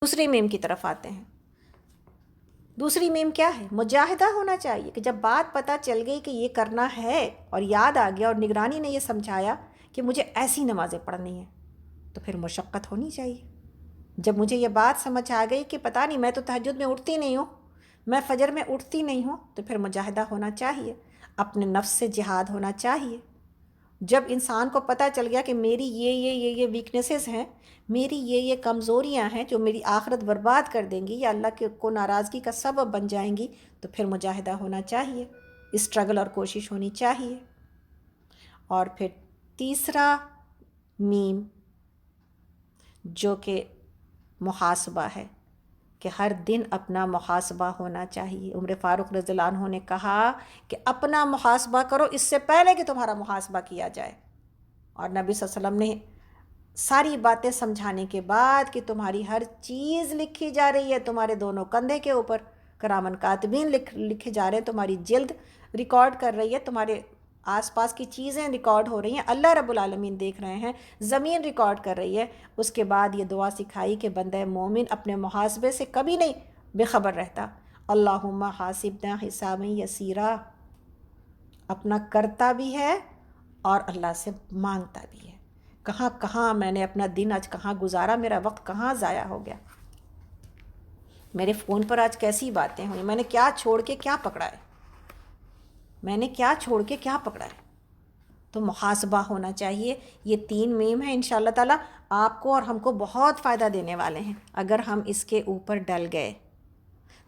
دوسری میم کی طرف آتے ہیں. دوسری میم کیا ہے؟ مجاہدہ ہونا چاہیے کہ جب بات پتہ چل گئی کہ یہ کرنا ہے اور یاد آ گیا اور نگرانی نے یہ سمجھایا کہ مجھے ایسی نمازیں پڑھنی ہیں تو پھر مشقت ہونی چاہیے. جب مجھے یہ بات سمجھ آ گئی کہ پتہ نہیں میں تو تہجد میں اٹھتی نہیں ہوں، میں فجر میں اٹھتی نہیں ہوں، تو پھر مجاہدہ ہونا چاہیے، اپنے نفس سے جہاد ہونا چاہیے. جب انسان کو پتہ چل گیا کہ میری یہ ویکنیسز ہیں، میری یہ کمزوریاں ہیں جو میری آخرت برباد کر دیں گی یا اللہ کو ناراضگی کا سبب بن جائیں گی، تو پھر مجاہدہ ہونا چاہیے، اسٹرگل اور کوشش ہونی چاہیے. اور پھر تیسرا میم جو کہ محاسبہ ہے کہ ہر دن اپنا محاسبہ ہونا چاہیے. عمر فاروق رضی اللہ عنہ نے کہا کہ اپنا محاسبہ کرو اس سے پہلے کہ تمہارا محاسبہ کیا جائے. اور نبی صلی اللہ علیہ وسلم نے ساری باتیں سمجھانے کے بعد کہ تمہاری ہر چیز لکھی جا رہی ہے تمہارے دونوں کندھے کے اوپر، کرامن کاتبین لکھے جا رہے ہیں، تمہاری جلد ریکارڈ کر رہی ہے، تمہارے آس پاس کی چیزیں ریکارڈ ہو رہی ہیں، اللہ رب العالمین دیکھ رہے ہیں، زمین ریکارڈ کر رہی ہے. اس کے بعد یہ دعا سکھائی کہ بندہ مومن اپنے محاسبے سے کبھی نہیں بے خبر رہتا. اللہم حاسبنا حسابا یسیرا، اپنا کرتا بھی ہے اور اللہ سے مانگتا بھی ہے. کہاں میں نے اپنا دن آج کہاں گزارا، میرا وقت کہاں ضائع ہو گیا، میرے فون پر آج کیسی باتیں ہوئیں، میں نے کیا چھوڑ کے کیا پکڑا ہے، میں نے کیا چھوڑ کے کیا پکڑا ہے. تو محاسبہ ہونا چاہیے. یہ 3 میم ہیں انشاءاللہ تعالیٰ آپ کو اور ہم کو بہت فائدہ دینے والے ہیں اگر ہم اس کے اوپر ڈل گئے.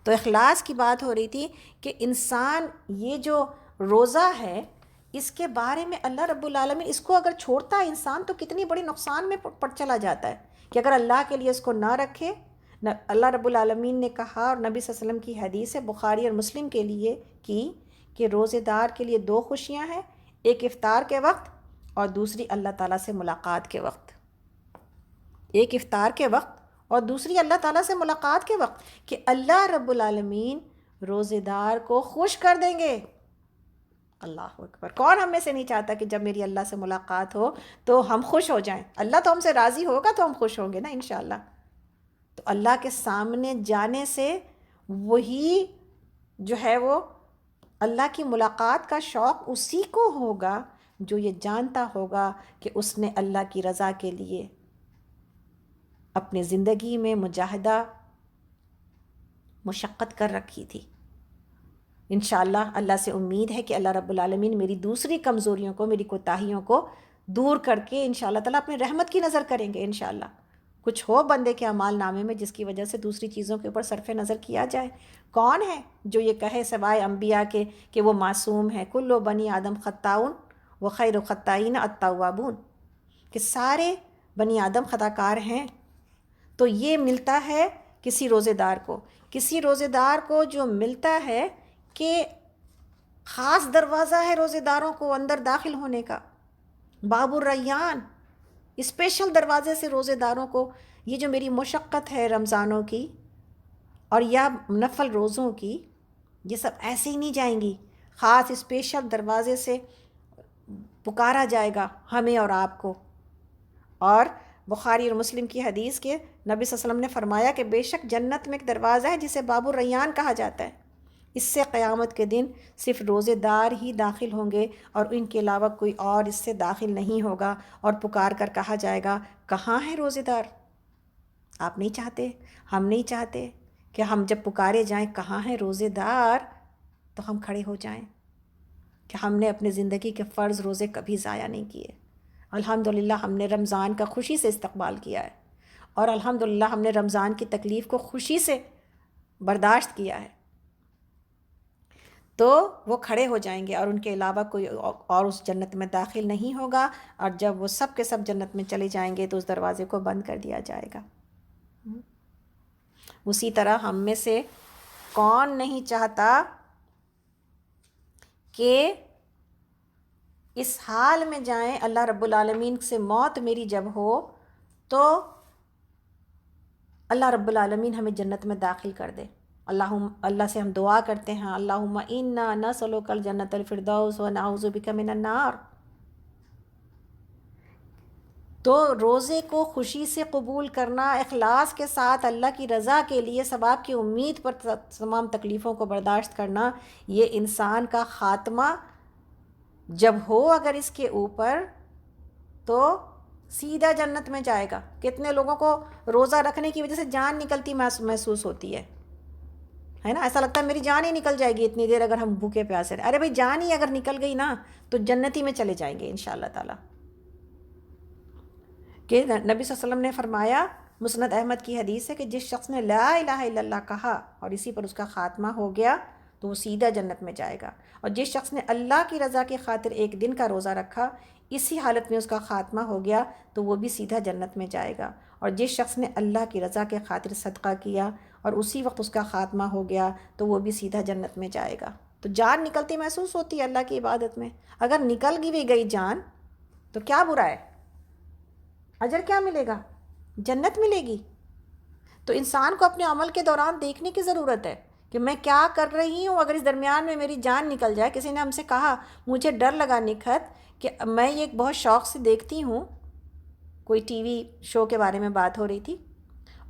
تو اخلاص کی بات ہو رہی تھی کہ انسان یہ جو روزہ ہے اس کے بارے میں اللہ رب العالمین اس کو اگر چھوڑتا ہے انسان تو کتنی بڑی نقصان میں پڑ چلا جاتا ہے کہ اگر اللہ کے لیے اس کو نہ رکھے. اللہ رب العالمین نے کہا اور نبی صلی اللہ علیہ وسلم کی حدیث ہے بخاری اور مسلم کے لیے کی کہ روزے دار کے لیے 2 خوشیاں ہیں، ایک افطار کے وقت اور دوسری اللہ تعالیٰ سے ملاقات کے وقت. ایک افطار کے وقت اور دوسری اللہ تعالیٰ سے ملاقات کے وقت کہ اللہ رب العالمین روزے دار کو خوش کر دیں گے. اللہ اکبر. کون ہم میں سے نہیں چاہتا کہ جب میری اللہ سے ملاقات ہو تو ہم خوش ہو جائیں؟ اللہ تو ہم سے راضی ہوگا تو ہم خوش ہوں گے نا انشاءاللہ. تو اللہ کے سامنے جانے سے وہی جو ہے وہ اللہ کی ملاقات کا شوق اسی کو ہوگا جو یہ جانتا ہوگا کہ اس نے اللہ کی رضا کے لیے اپنے زندگی میں مجاہدہ مشقت کر رکھی تھی. انشاءاللہ اللہ سے امید ہے کہ اللہ رب العالمین میری دوسری کمزوریوں کو، میری کوتاہیوں کو دور کر کے انشاءاللہ تعالیٰ اپنے رحمت کی نظر کریں گے. انشاءاللہ کچھ ہو بندے کے اعمال نامے میں جس کی وجہ سے دوسری چیزوں کے اوپر صرف نظر کیا جائے. کون ہے جو یہ کہے سوائے انبیاء کے کہ وہ معصوم ہے؟ کل بنی آدم خطاؤن و خیر خطائین التوابون، کہ سارے بنی آدم خطا کار ہیں. تو یہ ملتا ہے کسی روزے دار کو، کسی روزے دار کو جو ملتا ہے کہ خاص دروازہ ہے روزے داروں کو اندر داخل ہونے کا، باب الریان، اسپیشل دروازے سے روزے داروں کو. یہ جو میری مشقت ہے رمضانوں کی اور یا نفل روزوں کی، یہ سب ایسے ہی نہیں جائیں گی، خاص اسپیشل دروازے سے پکارا جائے گا ہمیں اور آپ کو. اور بخاری اور مسلم کی حدیث کے نبی صلی اللہ علیہ وسلم نے فرمایا کہ بے شک جنت میں ایک دروازہ ہے جسے باب الریان کہا جاتا ہے، اس سے قیامت کے دن صرف روزے دار ہی داخل ہوں گے اور ان کے علاوہ کوئی اور اس سے داخل نہیں ہوگا. اور پکار کر کہا جائے گا کہاں ہے روزے دار؟ آپ نہیں چاہتے، ہم نہیں چاہتے کہ ہم جب پکارے جائیں کہاں ہے روزے دار تو ہم کھڑے ہو جائیں کہ ہم نے اپنے زندگی کے فرض روزے کبھی ضائع نہیں کیے. الحمدللہ ہم نے رمضان کا خوشی سے استقبال کیا ہے اور الحمدللہ ہم نے رمضان کی تکلیف کو خوشی سے برداشت کیا ہے. تو وہ کھڑے ہو جائیں گے اور ان کے علاوہ کوئی اور اس جنت میں داخل نہیں ہوگا. اور جب وہ سب کے سب جنت میں چلے جائیں گے تو اس دروازے کو بند کر دیا جائے گا. اسی طرح ہم میں سے کون نہیں چاہتا کہ اس حال میں جائیں اللہ رب العالمین سے موت میری جب ہو تو اللہ رب العالمین ہمیں جنت میں داخل کر دے. اللہ سے ہم دعا کرتے ہیں اللہم انا نسألک الجنۃ الفردوس ونعوذ بک من النار. تو روزے کو خوشی سے قبول کرنا، اخلاص کے ساتھ اللہ کی رضا کے لیے ثواب کی امید پر تمام تکلیفوں کو برداشت کرنا، یہ انسان کا خاتمہ جب ہو اگر اس کے اوپر، تو سیدھا جنت میں جائے گا۔ کتنے لوگوں کو روزہ رکھنے کی وجہ سے جان نکلتی محسوس ہوتی ہے نا، ایسا لگتا ہے میری جان ہی نکل جائے گی اتنی دیر اگر ہم بھوکے پیاسے رہے۔ ارے بھائی جان ہی اگر نکل گئی نا تو جنتی میں چلے جائیں گے انشاءاللہ تعالی۔ کہ نبی صلی اللہ علیہ وسلم نے فرمایا، مسند احمد کی حدیث ہے، کہ جس شخص نے لا الہ الا اللہ کہا اور اسی پر اس کا خاتمہ ہو گیا تو وہ سیدھا جنت میں جائے گا، اور جس شخص نے اللہ کی رضا کی خاطر ایک دن کا روزہ رکھا، اسی حالت میں اس کا خاتمہ ہو گیا تو وہ بھی سیدھا جنت میں جائے گا، اور جس شخص نے اللہ کی رضا کے خاطر صدقہ کیا اور اسی وقت اس کا خاتمہ ہو گیا تو وہ بھی سیدھا جنت میں جائے گا۔ تو جان نکلتی محسوس ہوتی ہے اللہ کی عبادت میں، اگر نکل بھی گئی جان تو کیا برا ہے، اجر کیا ملے گا؟ جنت ملے گی۔ تو انسان کو اپنے عمل کے دوران دیکھنے کی ضرورت ہے کہ میں کیا کر رہی ہوں، اگر اس درمیان میں میری جان نکل جائے۔ کسی نے ہم سے کہا، مجھے ڈر لگا نکھت کہ میں یہ بہت شوق سے دیکھتی ہوں، کوئی ٹی وی شو کے بارے میں بات ہو رہی تھی،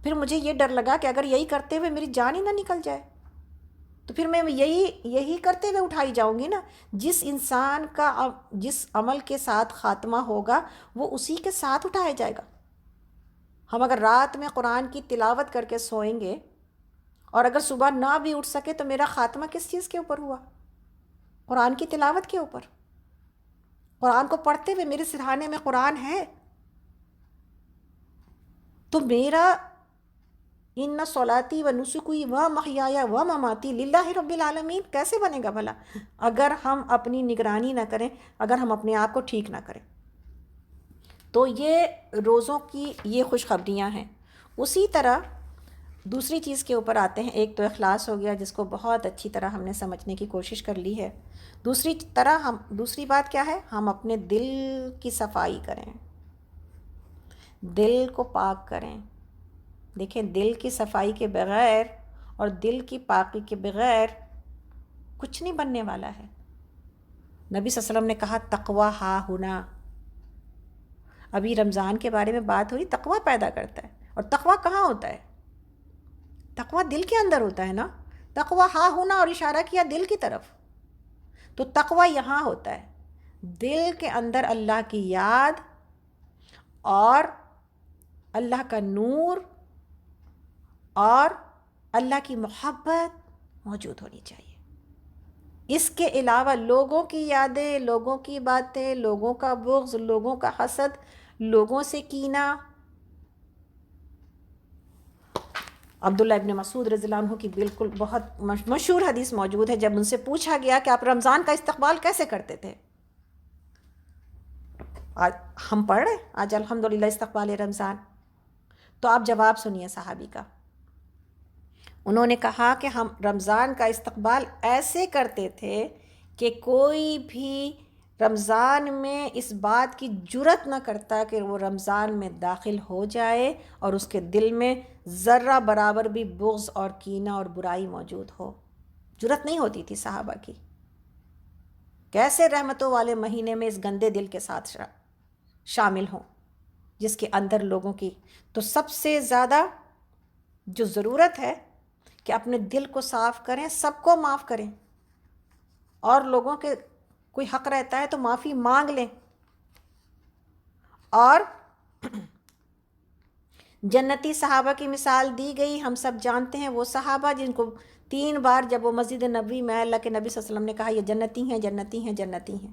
پھر مجھے یہ ڈر لگا کہ اگر یہی کرتے ہوئے میری جان ہی نہ نکل جائے تو پھر میں یہی کرتے ہوئے اٹھائی جاؤں گی نا۔ جس انسان کا جس عمل کے ساتھ خاتمہ ہوگا وہ اسی کے ساتھ اٹھایا جائے گا۔ ہم اگر رات میں قرآن کی تلاوت کر کے سوئیں گے اور اگر صبح نہ بھی اٹھ سکے تو میرا خاتمہ کس چیز کے اوپر ہوا؟ قرآن کی تلاوت کے اوپر۔ قرآن کو پڑھتے ہوئے میرے سرہانے میں قرآن ہے تو میرا ان صلاتی و نسکی و محیایا و مماتی للہ رب العالمین کیسے بنے گا بھلا، اگر ہم اپنی نگرانی نہ کریں، اگر ہم اپنے آپ کو ٹھیک نہ کریں۔ تو یہ روزوں کی یہ خوشخبریاں ہیں۔ اسی طرح دوسری چیز کے اوپر آتے ہیں، ایک تو اخلاص ہو گیا جس کو بہت اچھی طرح ہم نے سمجھنے کی کوشش کر لی ہے۔ دوسری بات کیا ہے، ہم اپنے دل کی صفائی کریں، دل کو پاک کریں۔ دیکھیں، دل کی صفائی کے بغیر اور دل کی پاکی کے بغیر کچھ نہیں بننے والا ہے۔ نبی صلی اللہ علیہ وسلم نے کہا تقویٰ ہا ہنا۔ ابھی رمضان کے بارے میں بات ہوئی، تقویٰ پیدا کرتا ہے، اور تقویٰ کہاں ہوتا ہے؟ تقویٰ دل کے اندر ہوتا ہے نا۔ تقویٰ ہا ہونا اور اشارہ کیا دل کی طرف، تو تقویٰ یہاں ہوتا ہے، دل کے اندر اللہ کی یاد اور اللہ کا نور اور اللہ کی محبت موجود ہونی چاہیے۔ اس کے علاوہ لوگوں کی یادیں، لوگوں کی باتیں، لوگوں کا بغض، لوگوں کا حسد، لوگوں سے کینہ۔ عبداللہ ابن مسعود رضی اللہ عنہ کی بالکل بہت مشہور حدیث موجود ہے، جب ان سے پوچھا گیا کہ آپ رمضان کا استقبال کیسے کرتے تھے؟ آج ہم پڑھ رہے ہیں آج الحمدللہ استقبال رمضان، تو آپ جواب سنیے صحابی کا۔ انہوں نے کہا کہ ہم رمضان کا استقبال ایسے کرتے تھے کہ کوئی بھی رمضان میں اس بات کی جرات نہ کرتا کہ وہ رمضان میں داخل ہو جائے اور اس کے دل میں ذرہ برابر بھی بغض اور کینہ اور برائی موجود ہو۔ جرات نہیں ہوتی تھی صحابہ کی۔ کیسے رحمتوں والے مہینے میں اس گندے دل کے ساتھ شامل ہوں جس کے اندر لوگوں کی۔ تو سب سے زیادہ جو ضرورت ہے کہ اپنے دل کو صاف کریں، سب کو معاف کریں، اور لوگوں کے کوئی حق رہتا ہے تو معافی مانگ لیں۔ اور جنتی صحابہ کی مثال دی گئی، ہم سب جانتے ہیں وہ صحابہ جن کو 3 بار جب وہ مسجد نبوی میں اللہ کے نبی صلی اللہ علیہ وسلم نے کہا یہ جنتی ہیں جنتی ہیں جنتی ہیں،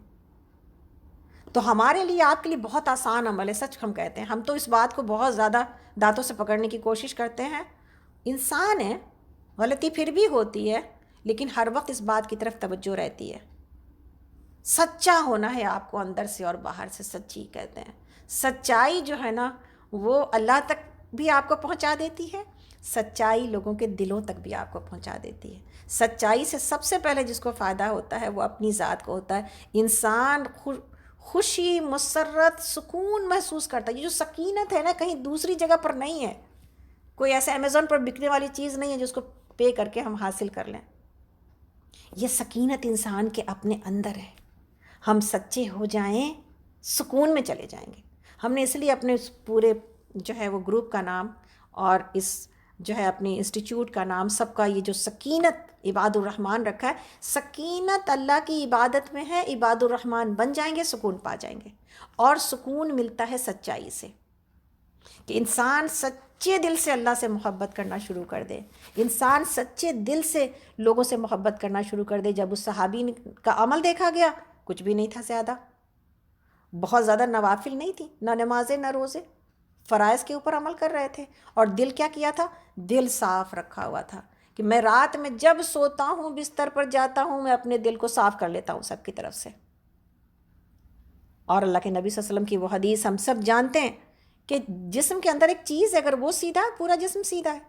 تو ہمارے لیے آپ کے لیے بہت آسان عمل ہے۔ سچ ہم کہتے ہیں، ہم تو اس بات کو بہت زیادہ دانتوں سے پکڑنے کی کوشش کرتے ہیں۔ انسان ہے، غلطی پھر بھی ہوتی ہے، لیکن ہر وقت اس بات کی طرف توجہ رہتی ہے۔ سچا ہونا ہے آپ کو اندر سے اور باہر سے، سچی کہتے ہیں۔ سچائی جو ہے نا وہ اللہ تک بھی آپ کو پہنچا دیتی ہے، سچائی لوگوں کے دلوں تک بھی آپ کو پہنچا دیتی ہے۔ سچائی سے سب سے پہلے جس کو فائدہ ہوتا ہے وہ اپنی ذات کو ہوتا ہے۔ انسان خوشی، مسرت، سکون محسوس کرتا ہے۔ یہ جو سکینت ہے نا کہیں دوسری جگہ پر نہیں ہے، کوئی ایسے امیزون پر بکنے والی چیز نہیں ہے جس کو پے کر کے ہم حاصل کر لیں۔ یہ سکینت انسان کے اپنے اندر ہے۔ ہم سچے ہو جائیں، سکون میں چلے جائیں گے۔ ہم نے اس لیے اپنے اس پورے جو ہے وہ گروپ کا نام اور اس جو ہے اپنی انسٹیٹیوٹ کا نام سب کا یہ جو سکینت عباد الرحمن رکھا ہے. سکینت اللہ کی عبادت میں ہے. عباد الرحمن بن جائیں گے سکون پا جائیں گے. اور سکون ملتا ہے سچائی سے، کہ انسان سچے دل سے اللہ سے محبت کرنا شروع کر دے. انسان سچے دل سے لوگوں سے محبت کرنا شروع کر دے. جب اس صحابی کا عمل دیکھا گیا، کچھ بھی نہیں تھا زیادہ، بہت زیادہ نوافل نہیں تھی، نہ نمازیں نہ روزے، فرائض کے اوپر عمل کر رہے تھے. اور دل کیا کیا تھا؟ دل صاف رکھا ہوا تھا کہ میں رات میں جب سوتا ہوں، بستر پر جاتا ہوں، میں اپنے دل کو صاف کر لیتا ہوں سب کی طرف سے. اور اللہ کے نبی صلی اللہ علیہ وسلم کی وہ حدیث ہم سب جانتے ہیں کہ جسم کے اندر ایک چیز ہے، اگر وہ سیدھا ہے پورا جسم سیدھا ہے.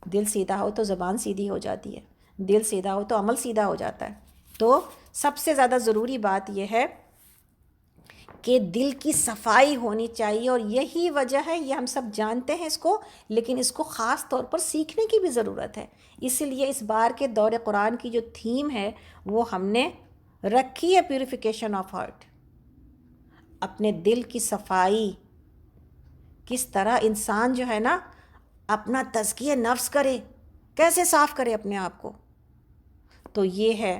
دل سیدھا ہو تو زبان سیدھی ہو جاتی ہے، دل سیدھا ہو تو عمل سیدھا ہو جاتا ہے. تو سب سے زیادہ ضروری بات یہ ہے کہ دل کی صفائی ہونی چاہیے. اور یہی وجہ ہے، یہ ہم سب جانتے ہیں اس کو، لیکن اس کو خاص طور پر سیکھنے کی بھی ضرورت ہے. اسی لیے اس بار کے دور قرآن کی جو تھیم ہے وہ ہم نے رکھی ہے پیوریفیکیشن آف ہارٹ. اپنے دل کی صفائی، کس طرح انسان جو ہے نا اپنا تزکیہ نفس کرے، کیسے صاف کرے اپنے آپ کو. تو یہ ہے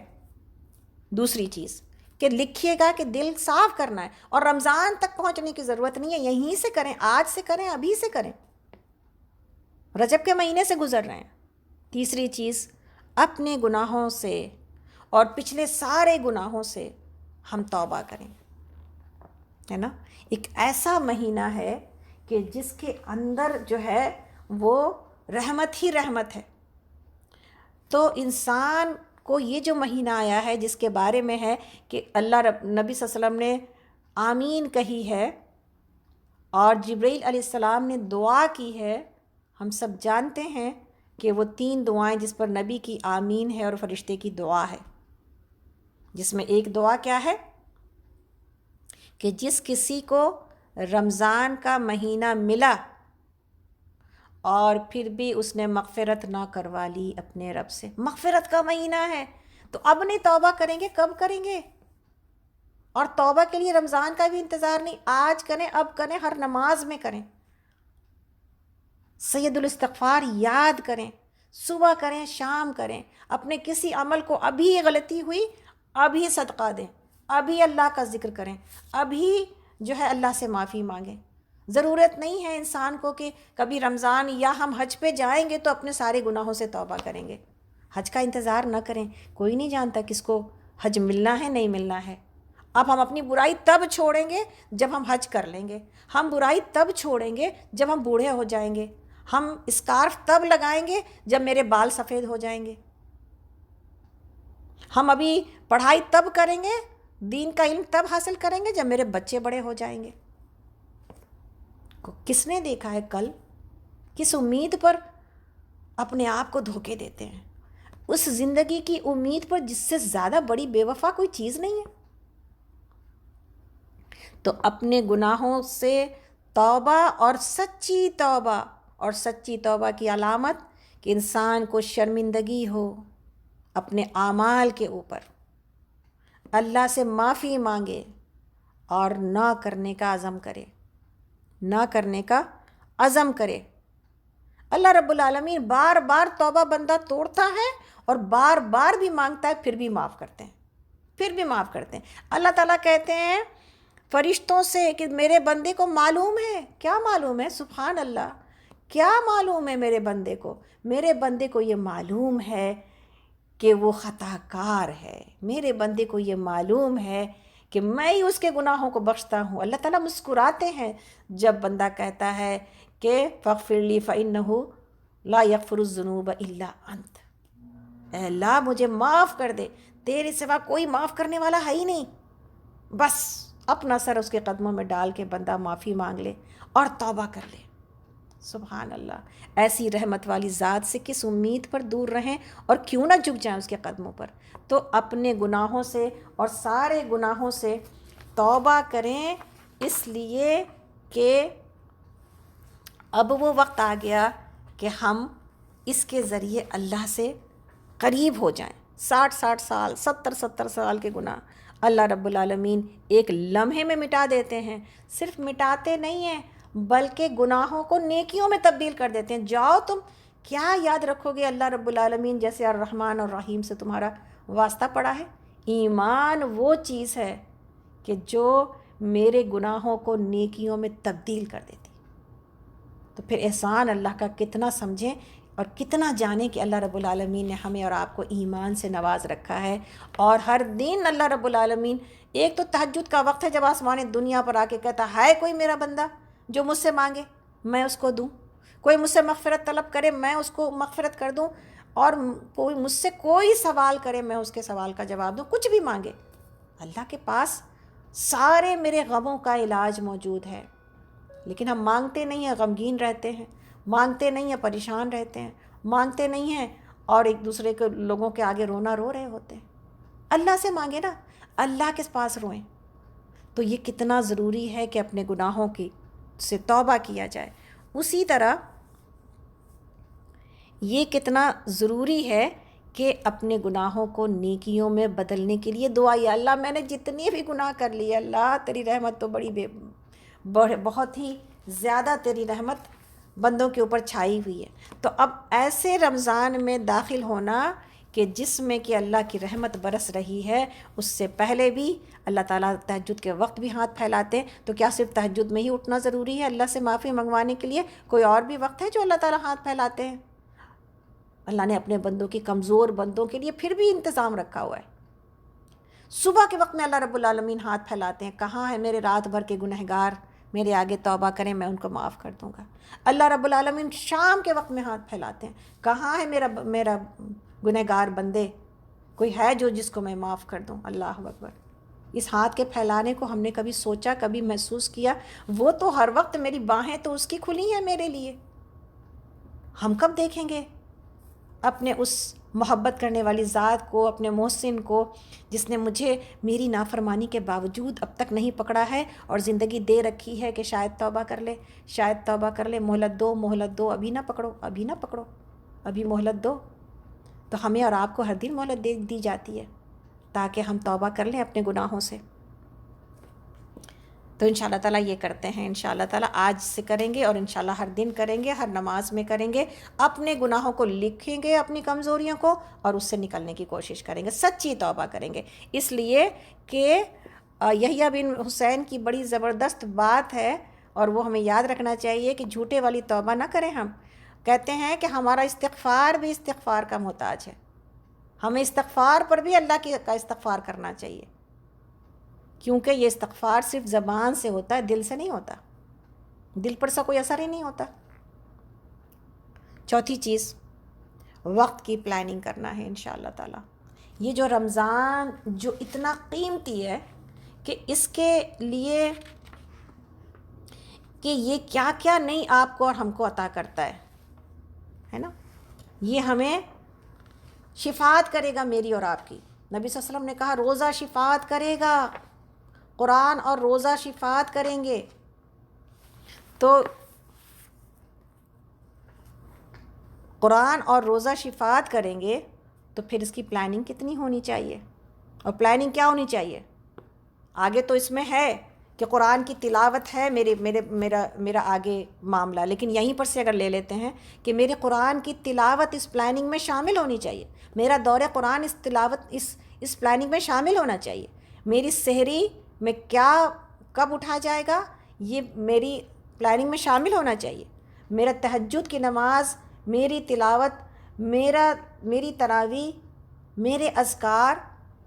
دوسری چیز کہ لکھیے گا کہ دل صاف کرنا ہے. اور رمضان تک پہنچنے کی ضرورت نہیں ہے، یہیں سے کریں، آج سے کریں، ابھی سے کریں. رجب کے مہینے سے گزر رہے ہیں. تیسری چیز، اپنے گناہوں سے اور پچھلے سارے گناہوں سے ہم توبہ کریں، ہے نا. ایک ایسا مہینہ ہے کہ جس کے اندر جو ہے وہ رحمت ہی رحمت ہے. تو انسان کو یہ جو مہینہ آیا ہے جس کے بارے میں ہے کہ اللہ نبی صلی اللہ علیہ وسلم نے آمین کہی ہے اور جبرائیل علیہ السلام نے دعا کی ہے. ہم سب جانتے ہیں کہ وہ 3 دعائیں جس پر نبی کی آمین ہے اور فرشتے کی دعا ہے، جس میں ایک دعا کیا ہے کہ جس کسی کو رمضان کا مہینہ ملا اور پھر بھی اس نے مغفرت نہ کروا لی اپنے رب سے. مغفرت کا مہینہ ہے تو اب نہیں توبہ کریں گے کب کریں گے؟ اور توبہ کے لیے رمضان کا بھی انتظار نہیں، آج کریں، اب کریں، ہر نماز میں کریں. سید الاستغفار یاد کریں، صبح کریں، شام کریں. اپنے کسی عمل کو، ابھی غلطی ہوئی ابھی صدقہ دیں، ابھی اللہ کا ذکر کریں، ابھی جو ہے اللہ سے معافی مانگیں. ضرورت نہیں ہے انسان کو کہ کبھی رمضان یا ہم حج پہ جائیں گے تو اپنے سارے گناہوں سے توبہ کریں گے. حج کا انتظار نہ کریں، کوئی نہیں جانتا کس کو حج ملنا ہے نہیں ملنا ہے. اب ہم اپنی برائی تب چھوڑیں گے جب ہم حج کر لیں گے. ہم برائی تب چھوڑیں گے جب ہم بوڑھے ہو جائیں گے. ہم اسکارف تب لگائیں گے جب میرے بال سفید ہو جائیں گے. ہم ابھی پڑھائی تب کریں گے، دین کا علم تب حاصل کریں گے جب میرے بچے بڑے ہو جائیں گے. کس نے دیکھا ہے کل؟ کس امید پر اپنے آپ کو دھوکے دیتے ہیں؟ اس زندگی کی امید پر جس سے زیادہ بڑی بے وفا کوئی چیز نہیں ہے. تو اپنے گناہوں سے توبہ، اور سچی توبہ. اور سچی توبہ کی علامت کہ انسان کو شرمندگی ہو اپنے اعمال کے اوپر، اللہ سے معافی مانگے اور نہ کرنے کا عزم کرے، نہ کرنے کا عزم کرے. اللہ رب العالمین بار بار توبہ بندہ توڑتا ہے اور بار بار بھی مانگتا ہے، پھر بھی معاف کرتے ہیں، پھر بھی معاف کرتے ہیں. اللہ تعالیٰ کہتے ہیں فرشتوں سے کہ میرے بندے کو معلوم ہے. کیا معلوم ہے؟ سبحان اللہ، کیا معلوم ہے میرے بندے کو؟ میرے بندے کو یہ معلوم ہے کہ وہ خطا کار ہے. میرے بندے کو یہ معلوم ہے کہ میں ہی اس کے گناہوں کو بخشتا ہوں. اللہ تعالیٰ مسکراتے ہیں جب بندہ کہتا ہے کہ فاغفر لی فإنہ لا یغفر الذنوب الا انت. اے اللہ مجھے معاف کر دے، تیرے سوا کوئی معاف کرنے والا ہے ہی نہیں. بس اپنا سر اس کے قدموں میں ڈال کے بندہ معافی مانگ لے اور توبہ کر لے. سبحان اللہ. ایسی رحمت والی ذات سے کس امید پر دور رہیں اور کیوں نہ جھک جائیں اس کے قدموں پر. تو اپنے گناہوں سے اور سارے گناہوں سے توبہ کریں، اس لیے کہ اب وہ وقت آ گیا کہ ہم اس کے ذریعے اللہ سے قریب ہو جائیں. 60 سال 70 سال کے گناہ اللہ رب العالمین ایک لمحے میں مٹا دیتے ہیں. صرف مٹاتے نہیں ہیں بلکہ گناہوں کو نیکیوں میں تبدیل کر دیتے ہیں. جاؤ تم کیا یاد رکھو گے اللہ رب العالمین جیسے الرحمن اور رحیم سے تمہارا واسطہ پڑا ہے. ایمان وہ چیز ہے کہ جو میرے گناہوں کو نیکیوں میں تبدیل کر دیتی. تو پھر احسان اللہ کا کتنا سمجھیں اور کتنا جانیں کہ اللہ رب العالمین نے ہمیں اور آپ کو ایمان سے نواز رکھا ہے. اور ہر دن اللہ رب العالمین، ایک تو تہجد کا وقت ہے جب آسمان دنیا پر آ کے کہتا ہے کوئی میرا بندہ جو مجھ سے مانگے میں اس کو دوں، کوئی مجھ سے مغفرت طلب کرے میں اس کو مغفرت کر دوں، اور کوئی مجھ سے کوئی سوال کرے میں اس کے سوال کا جواب دوں. کچھ بھی مانگے، اللہ کے پاس سارے میرے غموں کا علاج موجود ہے. لیکن ہم مانگتے نہیں ہیں، غمگین رہتے ہیں، مانگتے نہیں ہیں، پریشان رہتے ہیں، مانگتے نہیں ہیں اور ایک دوسرے کے لوگوں کے آگے رونا رو رہے ہوتے ہیں. اللہ سے مانگے نا، اللہ کے پاس روئیں. تو یہ کتنا ضروری ہے کہ اپنے گناہوں کی سے توبہ کیا جائے. اسی طرح یہ کتنا ضروری ہے کہ اپنے گناہوں کو نیکیوں میں بدلنے کے لیے دعا، یا اللہ میں نے جتنے بھی گناہ کر لیے، اللہ تیری رحمت تو بہت ہی زیادہ تیری رحمت بندوں کے اوپر چھائی ہوئی ہے. تو اب ایسے رمضان میں داخل ہونا کہ جس میں کہ اللہ کی رحمت برس رہی ہے. اس سے پہلے بھی اللہ تعالیٰ تہجد کے وقت بھی ہاتھ پھیلاتے ہیں. تو کیا صرف تہجد میں ہی اٹھنا ضروری ہے اللہ سے معافی منگوانے کے لیے؟ کوئی اور بھی وقت ہے جو اللہ تعالیٰ ہاتھ پھیلاتے ہیں؟ اللہ نے اپنے بندوں کی، کمزور بندوں کے لیے پھر بھی انتظام رکھا ہوا ہے. صبح کے وقت میں اللہ رب العالمین ہاتھ پھیلاتے ہیں، کہاں ہے میرے رات بھر کے گنہگار، میرے آگے توبہ کریں میں ان کو معاف کر دوں گا. اللہ رب العالمین شام کے وقت میں ہاتھ پھیلاتے ہیں، کہاں ہے میرا گنہگار بندے، کوئی ہے جو جس کو میں معاف کر دوں. اللہ اکبر. اس ہاتھ کے پھیلانے کو ہم نے کبھی سوچا، کبھی محسوس کیا؟ وہ تو ہر وقت میری باہیں تو اس کی کھلی ہیں میرے لیے. ہم کب دیکھیں گے اپنے اس محبت کرنے والی ذات کو، اپنے محسن کو، جس نے مجھے میری نافرمانی کے باوجود اب تک نہیں پکڑا ہے اور زندگی دے رکھی ہے کہ شاید توبہ کر لے، شاید توبہ کر لے، مہلت دو، مہلت دو، ابھی نہ پکڑو، ابھی نہ پکڑو، ابھی مہلت دو. تو ہمیں اور آپ کو ہر دن مہلت دی جاتی ہے تاکہ ہم توبہ کر لیں اپنے گناہوں سے. تو انشاءاللہ تعالیٰ یہ کرتے ہیں، انشاءاللہ تعالیٰ آج سے کریں گے اور انشاءاللہ ہر دن کریں گے، ہر نماز میں کریں گے. اپنے گناہوں کو لکھیں گے، اپنی کمزوریوں کو، اور اس سے نکلنے کی کوشش کریں گے، سچی توبہ کریں گے. اس لیے کہ یحییٰ بن حسین کی بڑی زبردست بات ہے اور وہ ہمیں یاد رکھنا چاہیے کہ جھوٹے والی توبہ نہ کریں. ہم کہتے ہیں کہ ہمارا استغفار بھی استغفار کا محتاج ہے. ہمیں استغفار پر بھی اللہ کا استغفار کرنا چاہیے، کیونکہ یہ استغفار صرف زبان سے ہوتا ہے، دل سے نہیں ہوتا، دل پر سے کوئی اثر ہی نہیں ہوتا. چوتھی چیز، وقت کی پلاننگ کرنا ہے انشاءاللہ تعالیٰ. یہ جو رمضان جو اتنا قیمتی ہے کہ اس کے لیے کہ یہ کیا کیا نہیں آپ کو اور ہم کو عطا کرتا ہے نا. یہ ہمیں شفاعت کرے گا میری اور آپ کی. نبی صلی اللہ علیہ وسلم نے کہا روزہ شفاعت کرے گا، قرآن اور روزہ شفاعت کریں گے. تو قرآن اور روزہ شفاعت کریں گے تو پھر اس کی پلاننگ کتنی ہونی چاہیے، اور پلاننگ کیا ہونی چاہیے؟ آگے تو اس میں ہے کہ قرآن کی تلاوت ہے میرا آگے معاملہ، لیکن یہیں پر سے اگر لے لیتے ہیں کہ میرے قرآن کی تلاوت اس پلاننگ میں شامل ہونی چاہیے، میرا دور قرآن اس تلاوت اس پلاننگ میں شامل ہونا چاہیے. میری سحری میں کیا کب اٹھا جائے گا یہ میری پلاننگ میں شامل ہونا چاہیے. میرا تہجد کی نماز، میری تلاوت، میری تراویح، میرے اذکار،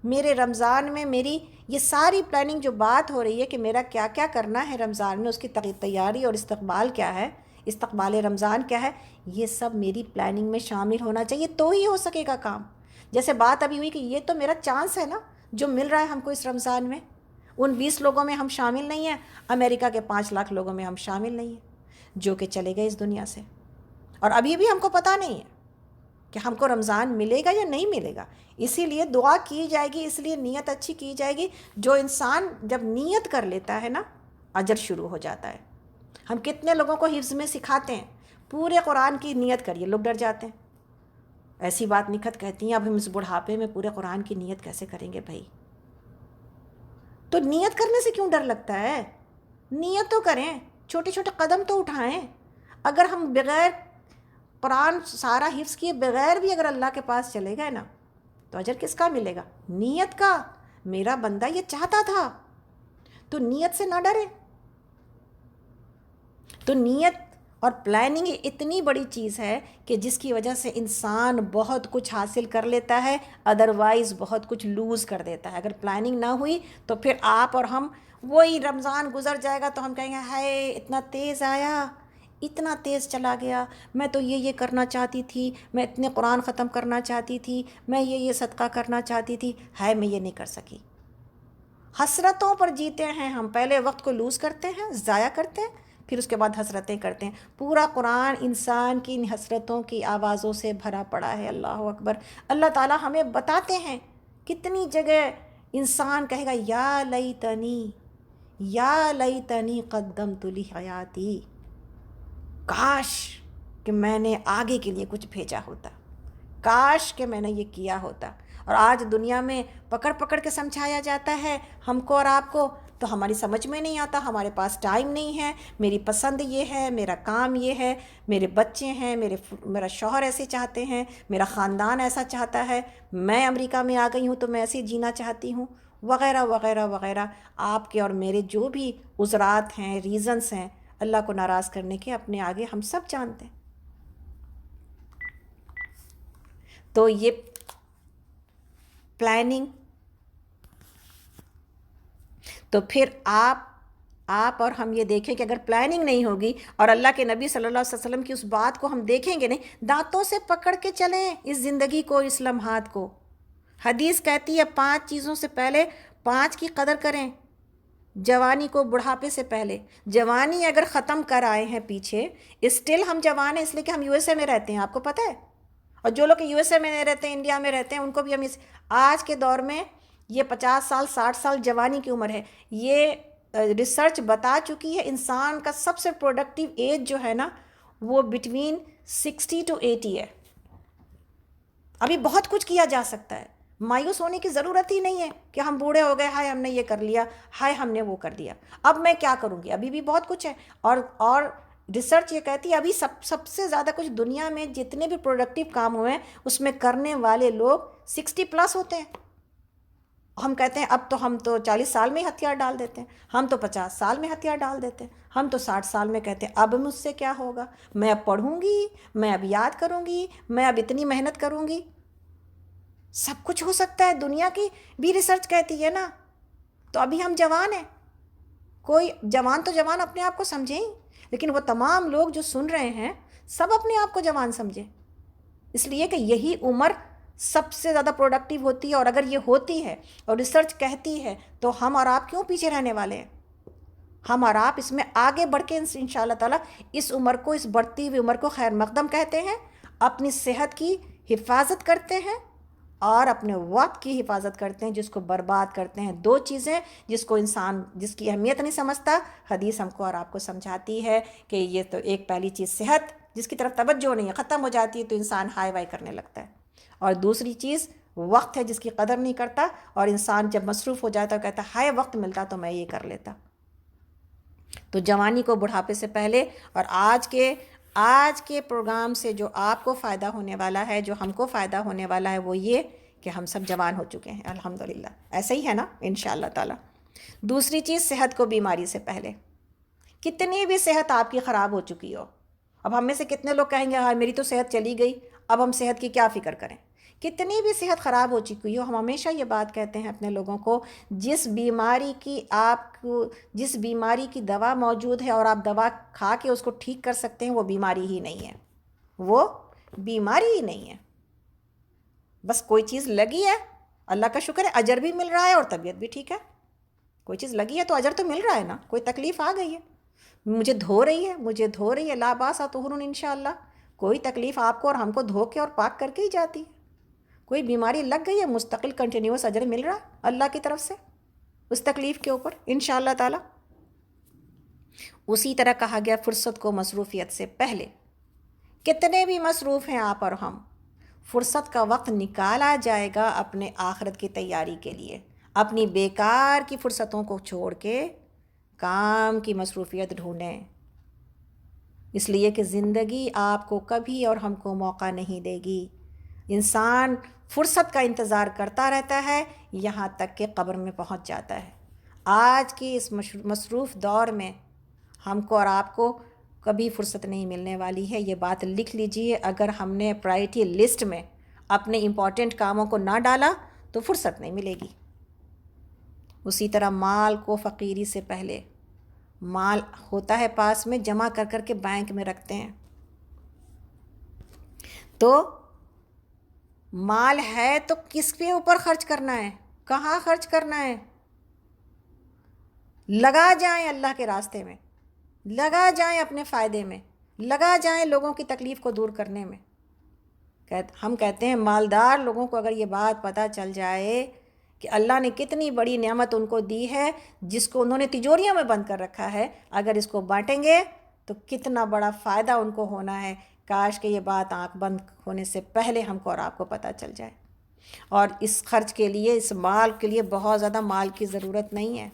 میرے رمضان میں میری یہ ساری پلاننگ جو بات ہو رہی ہے کہ میرا کیا کیا کرنا ہے رمضان میں، اس کی تیاری اور استقبال کیا ہے، استقبال رمضان کیا ہے، یہ سب میری پلاننگ میں شامل ہونا چاہیے تو ہی ہو سکے گا کام. جیسے بات ابھی ہوئی کہ یہ تو میرا چانس ہے نا جو مل رہا ہے ہم کو اس رمضان میں. ان 20 لوگوں میں ہم شامل نہیں ہیں، امریکہ کے 5 لاکھ لوگوں میں ہم شامل نہیں ہیں جو کہ چلے گئے اس دنیا سے، اور ابھی بھی ہم کو پتہ نہیں ہے کہ ہم کو رمضان ملے گا یا نہیں ملے گا. اسی لیے دعا کی جائے گی، اس لیے نیت اچھی کی جائے گی. جو انسان جب نیت کر لیتا ہے نا اجر شروع ہو جاتا ہے. ہم کتنے لوگوں کو حفظ میں سکھاتے ہیں پورے قرآن کی نیت کریے، لوگ ڈر جاتے ہیں. ایسی بات نکھت کہتی ہیں اب ہم اس بڑھاپے میں پورے قرآن کی نیت کیسے کریں گے بھائی. تو نیت کرنے سے کیوں ڈر لگتا ہے؟ نیت تو کریں، چھوٹے چھوٹے قدم تو اٹھائیں. اگر ہم بغیر قرآن سارا حفظ کیے بغیر بھی اگر اللہ کے پاس چلے گئے نا تو اجر کس کا ملے گا؟ نیت کا. میرا بندہ یہ چاہتا تھا، تو نیت سے نہ ڈرے. تو نیت اور پلاننگ اتنی بڑی چیز ہے کہ جس کی وجہ سے انسان بہت کچھ حاصل کر لیتا ہے، ادروائز بہت کچھ لوز کر دیتا ہے. اگر پلاننگ نہ ہوئی تو پھر آپ اور ہم وہی رمضان گزر جائے گا تو ہم کہیں گے ہائے اتنا تیز آیا، اتنا تیز چلا گیا، میں تو یہ کرنا چاہتی تھی، میں اتنے قرآن ختم کرنا چاہتی تھی، میں یہ صدقہ کرنا چاہتی تھی، ہائے میں یہ نہیں کر سکی. حسرتوں پر جیتے ہیں ہم. پہلے وقت کو لوز کرتے ہیں، ضائع کرتے ہیں، پھر اس کے بعد حسرتیں کرتے ہیں. پورا قرآن انسان کی ان حسرتوں کی آوازوں سے بھرا پڑا ہے. اللہ اکبر. اللہ تعالیٰ ہمیں بتاتے ہیں کتنی جگہ انسان کہے گا یا لیتنی قدمت لحیاتی، کاش کہ میں نے آگے کے لیے کچھ بھیجا ہوتا، کاش کہ میں نے یہ کیا ہوتا. اور آج دنیا میں پکڑ پکڑ کے سمجھایا جاتا ہے ہم کو اور آپ کو، تو ہماری سمجھ میں نہیں آتا. ہمارے پاس ٹائم نہیں ہے، میری پسند یہ ہے، میرا کام یہ ہے، میرے بچے ہیں، میرا شوہر ایسے چاہتے ہیں، میرا خاندان ایسا چاہتا ہے، میں امریکہ میں آ گئی ہوں تو میں ایسے جینا چاہتی ہوں، وغیرہ وغیرہ وغیرہ. آپ کے اور میرے جو بھی عذرات ہیں، ریزنز ہیں اللہ کو ناراض کرنے کے، اپنے آگے ہم سب جانتے ہیں. تو یہ پلاننگ، تو پھر آپ اور ہم یہ دیکھیں کہ اگر پلاننگ نہیں ہوگی اور اللہ کے نبی صلی اللہ علیہ وسلم کی اس بات کو ہم دیکھیں گے نہیں، دانتوں سے پکڑ کے چلیں اس زندگی کو، اس لمحات کو. حدیث کہتی ہے 5 چیزوں سے پہلے 5 کی قدر کریں. جوانی کو بڑھاپے سے پہلے. جوانی اگر ختم کر آئے ہیں پیچھے، اسٹل ہم جوان ہیں اس لیے کہ ہم یو ایس اے میں رہتے ہیں، آپ کو پتہ ہے. اور جو لوگ یو ایس اے میں نہیں رہتے ہیں، انڈیا میں رہتے ہیں، ان کو بھی ہم آج کے دور میں یہ 50 سال 60 سال جوانی کی عمر ہے. یہ ریسرچ بتا چکی ہے انسان کا سب سے پروڈکٹیو ایج جو ہے نا وہ بٹوین 60 to 80 ہے. ابھی بہت کچھ کیا جا سکتا ہے. مایوس ہونے کی ضرورت ہی نہیں ہے کہ ہم بوڑھے ہو گئے، ہائے ہم نے یہ کر لیا، ہائے ہم نے وہ کر دیا، اب میں کیا کروں گی. ابھی بھی بہت کچھ ہے. اور ریسرچ یہ کہتی ہے ابھی سب سے زیادہ کچھ دنیا میں جتنے بھی پروڈکٹیو کام ہوئے ہیں اس میں کرنے والے لوگ 60+ ہوتے ہیں. ہم کہتے ہیں اب تو ہم تو 40 سال میں ہی ہتھیار ڈال دیتے ہیں، ہم تو 50 سال میں ہتھیار ڈال دیتے ہیں، ہم تو 60 سال میں کہتے ہیں اب مجھ سے کیا ہوگا، میں اب پڑھوں گی، میں اب یاد کروں گی، میں اب اتنی محنت کروں گی. سب کچھ ہو سکتا ہے، دنیا کی بھی ریسرچ کہتی ہے نا. تو ابھی ہم جوان ہیں. کوئی جوان تو جوان اپنے آپ کو سمجھیں، لیکن وہ تمام لوگ جو سن رہے ہیں سب اپنے آپ کو جوان سمجھیں، اس لیے کہ یہی عمر سب سے زیادہ پروڈکٹیو ہوتی ہے. اور اگر یہ ہوتی ہے اور ریسرچ کہتی ہے تو ہم اور آپ کیوں پیچھے رہنے والے ہیں؟ ہم اور آپ اس میں آگے بڑھ کے انشاءاللہ تعالیٰ اس عمر کو، اس بڑھتی ہوئی عمر کو خیر مقدم کہتے ہیں. اپنی صحت کی حفاظت کرتے ہیں اور اپنے وقت کی حفاظت کرتے ہیں جس کو برباد کرتے ہیں. 2 چیزیں جس کو انسان جس کی اہمیت نہیں سمجھتا، حدیث ہم کو اور آپ کو سمجھاتی ہے کہ یہ تو ایک پہلی چیز صحت جس کی طرف توجہ نہیں ہے، ختم ہو جاتی ہے تو انسان ہائی وائی کرنے لگتا ہے. اور دوسری چیز وقت ہے جس کی قدر نہیں کرتا، اور انسان جب مصروف ہو جاتا ہے کہتا ہے ہائے وقت ملتا تو میں یہ کر لیتا. تو جوانی کو بڑھاپے سے پہلے. اور آج کے پروگرام سے جو آپ کو فائدہ ہونے والا ہے، جو ہم کو فائدہ ہونے والا ہے، وہ یہ کہ ہم سب جوان ہو چکے ہیں الحمدللہ. ایسا ہی ہے نا انشاءاللہ تعالیٰ. دوسری چیز صحت کو بیماری سے پہلے. کتنی بھی صحت آپ کی خراب ہو چکی ہو، اب ہم میں سے کتنے لوگ کہیں گے ہاں میری تو صحت چلی گئی، اب ہم صحت کی کیا فکر کریں. کتنی بھی صحت خراب ہو چکی ہو، ہم ہمیشہ یہ بات کہتے ہیں اپنے لوگوں کو، جس بیماری کی دوا موجود ہے اور آپ دوا کھا کے اس کو ٹھیک کر سکتے ہیں، وہ بیماری ہی نہیں ہے. وہ بیماری ہی نہیں ہے. بس کوئی چیز لگی ہے، اللہ کا شکر ہے اجر بھی مل رہا ہے اور طبیعت بھی ٹھیک ہے. کوئی چیز لگی ہے تو اجر تو مل رہا ہے نا. کوئی تکلیف آ گئی ہے، مجھے دھو رہی ہے لا باس طہور انشاءاللہ. کوئی تکلیف آپ کو اور ہم کو دھو کے اور پاک کر کے ہی جاتی ہے. کوئی بیماری لگ گئی ہے، مستقل کنٹینیوس اجر مل رہا ہے اللہ کی طرف سے اس تکلیف کے اوپر انشاءاللہ تعالی. اسی طرح کہا گیا فرصت کو مصروفیت سے پہلے. کتنے بھی مصروف ہیں آپ اور ہم، فرصت کا وقت نکالا جائے گا اپنے آخرت کی تیاری کے لیے. اپنی بیکار کی فرصتوں کو چھوڑ کے کام کی مصروفیت ڈھونڈیں، اس لیے کہ زندگی آپ کو کبھی اور ہم کو موقع نہیں دے گی۔ انسان فرصت کا انتظار کرتا رہتا ہے یہاں تک کہ قبر میں پہنچ جاتا ہے۔ آج کی اس مصروف دور میں ہم کو اور آپ کو کبھی فرصت نہیں ملنے والی ہے، یہ بات لکھ لیجئے۔ اگر ہم نے پرائرٹی لسٹ میں اپنے امپورٹنٹ کاموں کو نہ ڈالا تو فرصت نہیں ملے گی۔ اسی طرح مال کو فقیری سے پہلے، مال ہوتا ہے پاس میں، جمع کر کر کے بینک میں رکھتے ہیں، تو مال ہے تو کس کے اوپر خرچ کرنا ہے، کہاں خرچ کرنا ہے؟ لگا جائیں اللہ کے راستے میں، لگا جائیں اپنے فائدے میں، لگا جائیں لوگوں کی تکلیف کو دور کرنے میں۔ ہم کہتے ہیں مالدار لوگوں کو اگر یہ بات پتہ چل جائے کہ اللہ نے کتنی بڑی نعمت ان کو دی ہے جس کو انہوں نے تجوریوں میں بند کر رکھا ہے، اگر اس کو بانٹیں گے تو کتنا بڑا فائدہ ان کو ہونا ہے۔ کاش کہ یہ بات آنکھ بند ہونے سے پہلے ہم کو اور آپ کو پتہ چل جائے۔ اور اس خرچ کے لیے، اس مال کے لیے بہت زیادہ مال کی ضرورت نہیں ہے۔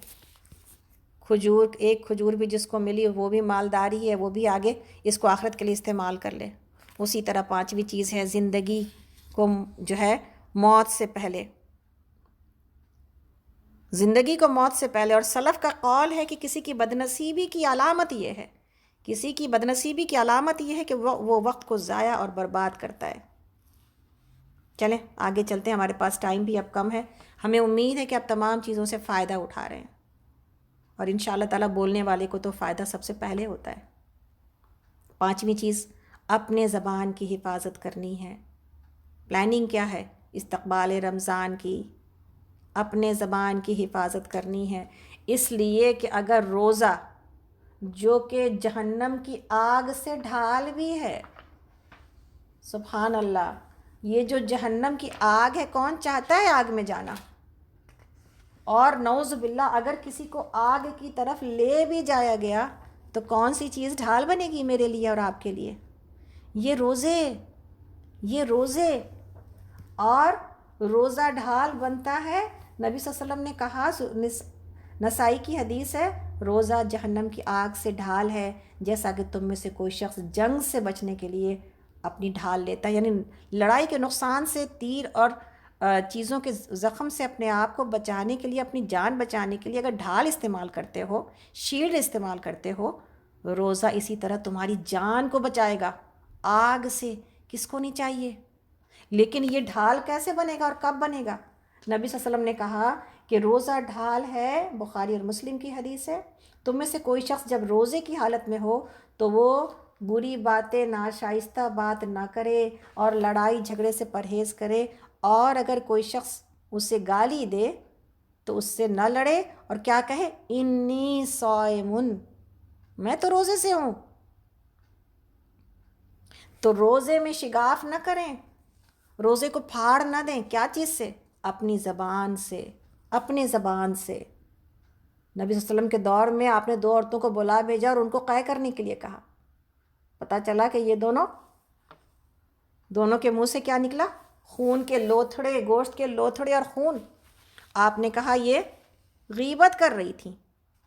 کھجور، ایک کھجور بھی جس کو ملی وہ بھی مالداری ہے، وہ بھی آگے اس کو آخرت کے لیے استعمال کر لے۔ اسی طرح پانچویں چیز ہے زندگی کو جو ہے موت سے پہلے، زندگی کو موت سے پہلے۔ اور سلف کا قول ہے کہ کسی کی بدنصیبی کی علامت یہ ہے، کسی کی بدنصیبی کی علامت یہ ہے کہ وہ وقت کو ضائع اور برباد کرتا ہے۔ چلیں آگے چلتے ہیں، ہمارے پاس ٹائم بھی اب کم ہے۔ ہمیں امید ہے کہ آپ تمام چیزوں سے فائدہ اٹھا رہے ہیں، اور انشاءاللہ تعالیٰ بولنے والے کو تو فائدہ سب سے پہلے ہوتا ہے۔ پانچویں چیز، اپنے زبان کی حفاظت کرنی ہے۔ پلاننگ کیا ہے؟ استقبال رمضان کی، اپنے زبان کی حفاظت کرنی ہے، اس لیے کہ اگر روزہ جو کہ جہنم کی آگ سے ڈھال بھی ہے، سبحان اللہ، یہ جو جہنم کی آگ ہے، کون چاہتا ہے آگ میں جانا؟ اور نعوذ باللہ اگر کسی کو آگ کی طرف لے بھی جایا گیا تو کون سی چیز ڈھال بنے گی میرے لیے اور آپ کے لیے؟ یہ روزے، یہ روزے، اور روزہ ڈھال بنتا ہے۔ نبی صلی اللہ علیہ وسلم نے کہا، نسائی کی حدیث ہے، روزہ جہنم کی آگ سے ڈھال ہے، جیسا کہ تم میں سے کوئی شخص جنگ سے بچنے کے لیے اپنی ڈھال لیتا ہے، یعنی لڑائی کے نقصان سے، تیر اور چیزوں کے زخم سے اپنے آپ کو بچانے کے لیے، اپنی جان بچانے کے لیے اگر ڈھال استعمال کرتے ہو، شیلڈ استعمال کرتے ہو، روزہ اسی طرح تمہاری جان کو بچائے گا آگ سے۔ کس کو نہیں چاہیے؟ لیکن یہ ڈھال کیسے بنے گا اور کب بنے گا؟ نبی صلی اللہ علیہ وسلم نے کہا کہ روزہ ڈھال ہے، بخاری اور مسلم کی حدیث ہے، تم میں سے کوئی شخص جب روزے کی حالت میں ہو تو وہ بری باتیں، ناشائستہ بات نہ کرے اور لڑائی جھگڑے سے پرہیز کرے، اور اگر کوئی شخص اسے گالی دے تو اس سے نہ لڑے، اور کیا کہے؟ انی صائمن، میں تو روزے سے ہوں۔ تو روزے میں شگاف نہ کریں، روزے کو پھاڑ نہ دیں۔ کیا چیز سے؟ اپنی زبان سے، اپنے زبان سے۔ نبی صلی اللہ علیہ وسلم کے دور میں آپ نے 2 عورتوں کو بلا بھیجا اور ان کو قے کرنے کے لیے کہا، پتہ چلا کہ یہ دونوں کے منہ سے کیا نکلا؟ خون کے لوتھڑے، گوشت کے لوتھڑے اور خون۔ آپ نے کہا یہ غیبت کر رہی تھی،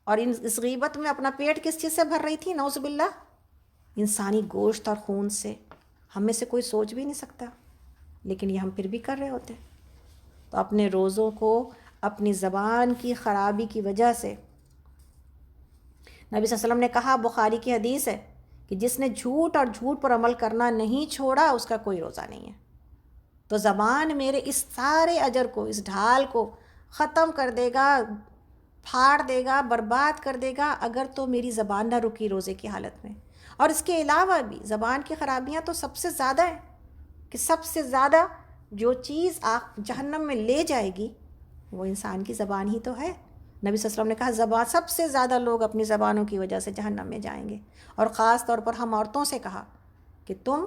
اور اس غیبت میں اپنا پیٹ کس چیز سے بھر رہی تھی؟ نعوذ باللہ، انسانی گوشت اور خون سے۔ ہم میں سے کوئی سوچ بھی نہیں سکتا، لیکن یہ ہم پھر بھی کر رہے ہوتے۔ تو اپنے روزوں کو اپنی زبان کی خرابی کی وجہ سے، نبی صلی اللہ علیہ وسلم نے کہا، بخاری کی حدیث ہے، کہ جس نے جھوٹ اور جھوٹ پر عمل کرنا نہیں چھوڑا اس کا کوئی روزہ نہیں ہے۔ تو زبان میرے اس سارے اجر کو، اس ڈھال کو ختم کر دے گا، پھاڑ دے گا، برباد کر دے گا، اگر تو میری زبان نہ رکی روزے کی حالت میں۔ اور اس کے علاوہ بھی زبان کی خرابیاں تو سب سے زیادہ ہیں، کہ سب سے زیادہ جو چیز جہنم میں لے جائے گی وہ انسان کی زبان ہی تو ہے۔ نبی صلی اللہ علیہ وسلم نے کہا زبان، سب سے زیادہ لوگ اپنی زبانوں کی وجہ سے جہنم میں جائیں گے۔ اور خاص طور پر ہم عورتوں سے کہا کہ تم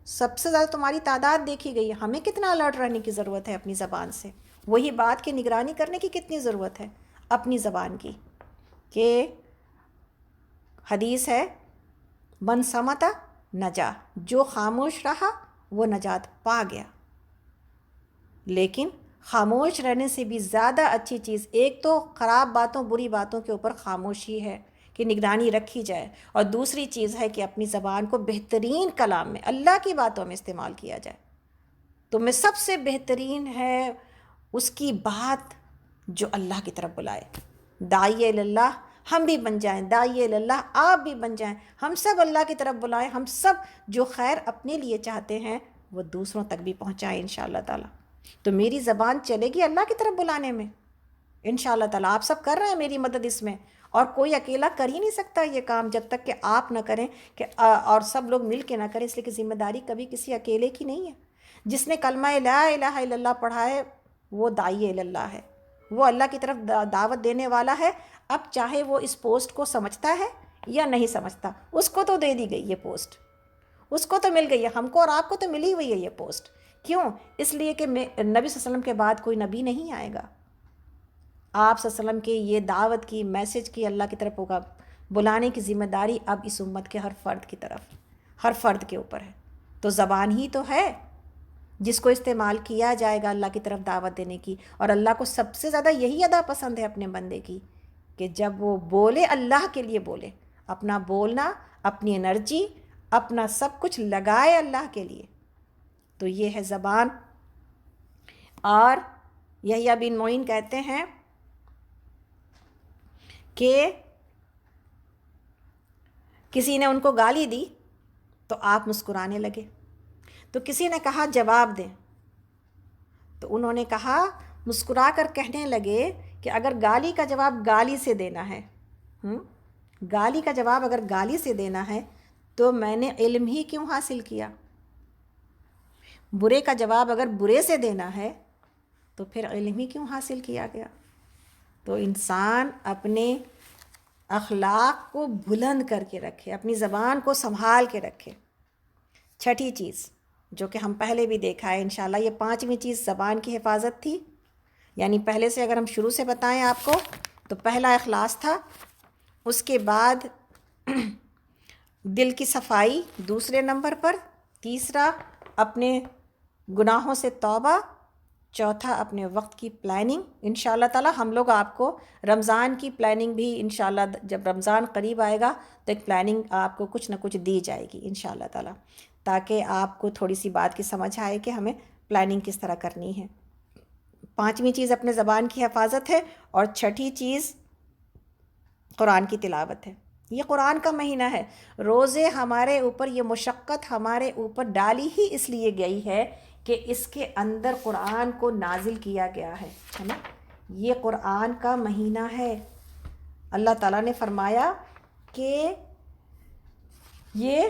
سب سے زیادہ تمہاری تعداد دیکھی گئی ہے، ہمیں کتنا الرٹ رہنے کی ضرورت ہے اپنی زبان سے۔ وہی بات کی نگرانی کرنے کی کتنی ضرورت ہے اپنی زبان کی، کہ حدیث ہے من صمت نجا، جو خاموش رہا وہ نجات پا گیا، لیکن خاموش رہنے سے بھی زیادہ اچھی چیز ایک تو خراب باتوں بری باتوں کے اوپر خاموشی ہے کہ نگرانی رکھی جائے، اور دوسری چیز ہے کہ اپنی زبان کو بہترین کلام میں اللہ کی باتوں میں استعمال کیا جائے۔ تو میں سب سے بہترین ہے اس کی بات جو اللہ کی طرف بلائے۔ داعی اللہ ہم بھی بن جائیں، داعی اللہ آپ بھی بن جائیں، ہم سب اللہ کی طرف بلائیں، ہم سب جو خیر اپنے لیے چاہتے ہیں وہ دوسروں تک بھی پہنچائیں انشاءاللہ تعالیٰ۔ تو میری زبان چلے گی اللہ کی طرف بلانے میں انشاءاللہ تعالیٰ۔ آپ سب کر رہے ہیں میری مدد اس میں، اور کوئی اکیلا کر ہی نہیں سکتا یہ کام جب تک کہ آپ نہ کریں کہ اور سب لوگ مل کے نہ کریں، اس لیے کہ ذمہ داری کبھی کسی اکیلے کی نہیں ہے۔ جس نے کلمہ لا الہ الا اللہ پڑھا ہے وہ داعی اللہ ہے، وہ اللہ کی طرف دعوت دینے والا ہے۔ اب چاہے وہ اس پوسٹ کو سمجھتا ہے یا نہیں سمجھتا، اس کو تو دے دی گئی یہ پوسٹ، اس کو تو مل گئی ہے، ہم کو اور آپ کو تو ملی ہوئی ہے یہ پوسٹ۔ کیوں؟ اس لیے کہ نبی صلی اللہ علیہ وسلم کے بعد کوئی نبی نہیں آئے گا۔ آپ صلی اللہ علیہ وسلم کی یہ دعوت کی، میسج کی، اللہ کی طرف ہوگا بلانے کی ذمہ داری اب اس امت کے ہر فرد کی طرف، ہر فرد کے اوپر ہے۔ تو زبان ہی تو ہے جس کو استعمال کیا جائے گا اللہ کی طرف دعوت دینے کی، اور اللہ کو سب سے زیادہ یہی ادا پسند ہے اپنے بندے کی کہ جب وہ بولے اللہ کے لیے بولے، اپنا بولنا، اپنی انرجی، اپنا سب کچھ لگائے اللہ کے لیے۔ تو یہ ہے زبان۔ اور یحییٰ بن معین کہتے ہیں کہ کسی نے ان کو گالی دی تو آپ مسکرانے لگے، تو کسی نے کہا جواب دیں، تو انہوں نے کہا مسکرا کر کہنے لگے کہ اگر گالی کا جواب گالی سے دینا ہے، گالی کا جواب اگر گالی سے دینا ہے تو میں نے علم ہی کیوں حاصل کیا؟ برے کا جواب اگر برے سے دینا ہے تو پھر علم ہی کیوں حاصل کیا گیا؟ تو انسان اپنے اخلاق کو بلند کر کے رکھے، اپنی زبان کو سنبھال کے رکھے۔ چھٹی چیز جو کہ ہم پہلے بھی دیکھا ہے انشاءاللہ، یہ پانچویں چیز زبان کی حفاظت تھی، یعنی پہلے سے اگر ہم شروع سے بتائیں آپ کو تو پہلا اخلاص تھا، اس کے بعد دل کی صفائی دوسرے نمبر پر، تیسرا اپنے گناہوں سے توبہ، چوتھا اپنے وقت کی پلاننگ۔ انشاءاللہ تعالی ہم لوگ آپ کو رمضان کی پلاننگ بھی انشاءاللہ جب رمضان قریب آئے گا تو ایک پلاننگ آپ کو کچھ نہ کچھ دی جائے گی انشاءاللہ تعالی، تاکہ آپ کو تھوڑی سی بات کی سمجھ آئے کہ ہمیں پلاننگ کس طرح کرنی ہے۔ پانچویں چیز اپنے زبان کی حفاظت ہے، اور چھٹی چیز قرآن کی تلاوت ہے۔ یہ قرآن کا مہینہ ہے، روزے ہمارے اوپر یہ مشقت ہمارے اوپر ڈالی ہی اس لیے گئی ہے کہ اس کے اندر قرآن کو نازل کیا گیا ہے نا۔ یہ قرآن کا مہینہ ہے، اللہ تعالیٰ نے فرمایا کہ یہ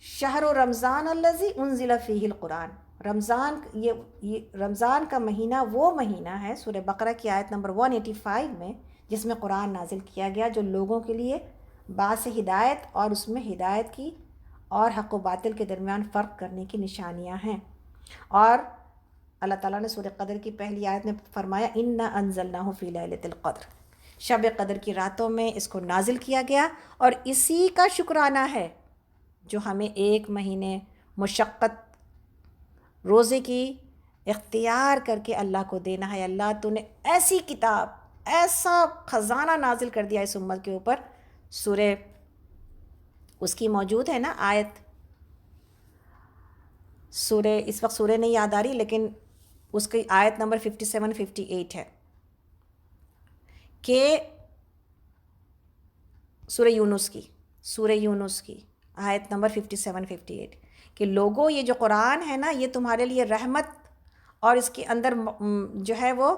شہر رمضان الذی انزل فیہ القرآن، رمضان، یہ رمضان کا مہینہ وہ مہینہ ہے، سورہ بقرہ کی آیت نمبر 185 میں، جس میں قرآن نازل کیا گیا، جو لوگوں کے لیے باعث ہدایت اور اس میں ہدایت کی اور حق و باطل کے درمیان فرق کرنے کی نشانیاں ہیں۔ اور اللہ تعالیٰ نے سورہ قدر کی پہلی آیت میں فرمایا انا انزلناہ فی لیلۃ القدر، شب قدر کی راتوں میں اس کو نازل کیا گیا، اور اسی کا شکرانہ ہے جو ہمیں ایک مہینے مشقت روزے کی اختیار کر کے اللہ کو دینا ہے۔ اللہ تو نے ایسی کتاب، ایسا خزانہ نازل کر دیا اس امت کے اوپر۔ سورہ اس کی موجود ہے نا آیت، سورہ اس وقت سورہ نہیں یاد آ رہی، لیکن اس کی آیت نمبر 57-58 ہے کہ سورہ یونس کی آیت نمبر 57-58 کہ لوگوں یہ جو قرآن ہے نا یہ تمہارے لیے رحمت، اور اس کے اندر جو ہے وہ